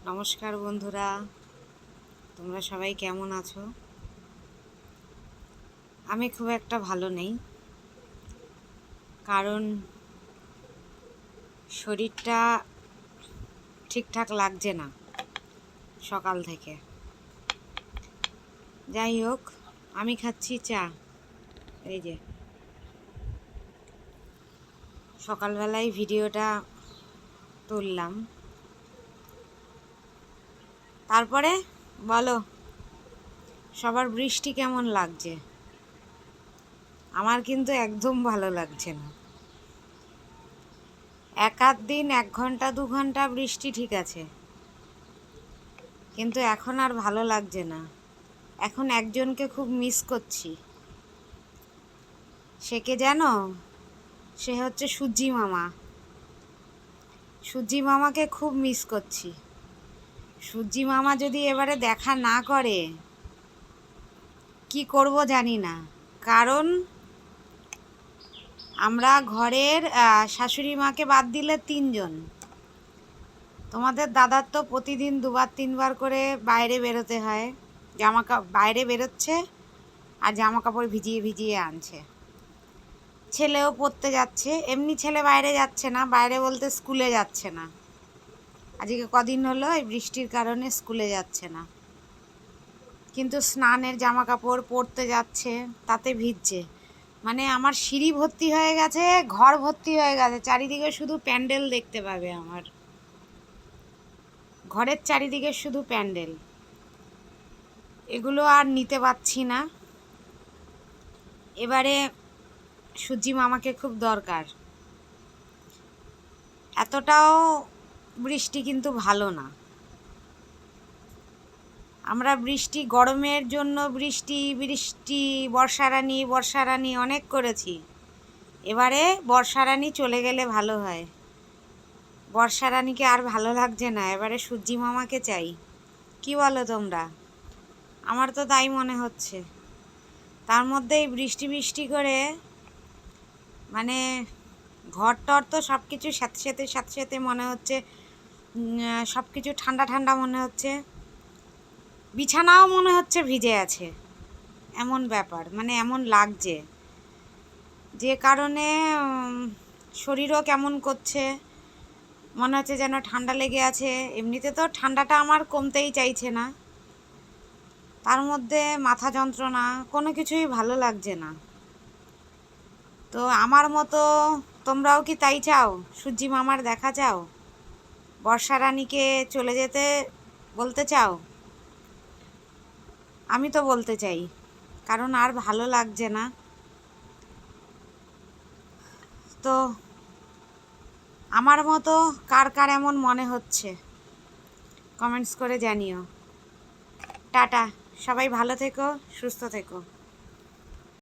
নমস্কার বন্ধুরা, তোমরা সবাই কেমন আছো? আমি খুব একটা ভালো নেই, কারণ শরীরটা ঠিকঠাক লাগছে না সকাল থেকে। যাই হোক, আমি খাচ্ছি চা। এই যে সকালবেলায় ভিডিওটা তুললাম। তারপরে বলো, সবার বৃষ্টি কেমন লাগছে? আমার কিন্তু একদম ভালো লাগছে না। এক আধ দিন 1 ঘন্টা 2 ঘন্টা বৃষ্টি ঠিক আছে, কিন্তু এখন আর ভালো লাগছে না। এখন একজনকে খুব মিস করছি। সে কে জানো? সে হচ্ছে সূর্যি মামা। সূর্যি মামাকে খুব মিস করছি। সূর্যি মামা যদি এবারে দেখা না করে, কি করব জানি না। কারণ আমরা ঘরের শাশুড়ি মাকে বাদ দিলে 3 জন। তোমাদের দাদার তো প্রতিদিন 2-3 বার করে বাইরে বেরোতে হয়। বাইরে বেরোচ্ছে আর জামা কাপড় ভিজিয়ে ভিজিয়ে আনছে। ছেলেও পড়তে যাচ্ছে। এমনি ছেলে বাইরে যাচ্ছে না, বাইরে বলতে স্কুলে যাচ্ছে না। আজকে কদিন হলো এই বৃষ্টির কারণে স্কুলে যাচ্ছে না, কিন্তু স্নানের জামা কাপড় পরতে যাচ্ছে, তাতে ভিজছে। মানে আমার সিঁড়ি ভর্তি হয়ে গেছে, ঘর ভর্তি হয়ে গেছে, চারিদিকে শুধু প্যান্ডেল দেখতে পাবে। আমার ঘরের চারিদিকে শুধু প্যান্ডেল। এগুলো আর নিতে পারছি না। এবারে সূর্যি মামাকে খুব দরকার। এতটাও বৃষ্টি কিন্তু ভালো না। আমরা বৃষ্টি, গরমের জন্য বৃষ্টি বৃষ্টি বর্ষা রানী অনেক করেছি। এবারে বর্ষা রানী চলে গেলে ভালো হয়। বর্ষা রানীকে আর ভালো লাগছে না, এবারে সূর্যি মামাকে চাই। কি বলো তোমরা? আমার তো তাই মনে হচ্ছে। তার মধ্যেই বৃষ্টি বৃষ্টি করে মানে ঘর টর তো সব কিছু সাথে সাথে মনে হচ্ছে, সব কিছু ঠান্ডা ঠান্ডা মনে হচ্ছে। বিছানাও মনে হচ্ছে ভিজে আছে, এমন ব্যাপার। মানে এমন লাগছে, যে কারণে শরীরও কেমন করছে, মনে হচ্ছে যেন ঠান্ডা লেগে আছে। এমনিতে তো ঠান্ডাটা আমার কমতেই চাইছে না, তার মধ্যে মাথা যন্ত্রণা, কোনো কিছুই ভালো লাগছে না। তো আমার মতো তোমরাও কি তাই চাও? সূর্যি মামার দেখা চাও? বর্ষা রানীকে চলে যেতে বলতে চাও? আমি তো বলতে চাই, কারণ আর ভালো লাগছে না। তো আমার মতো কার কার এমন মনে হচ্ছে কমেন্টস করে জানিও। টাটা, সবাই ভালো থেকো, সুস্থ থেকো।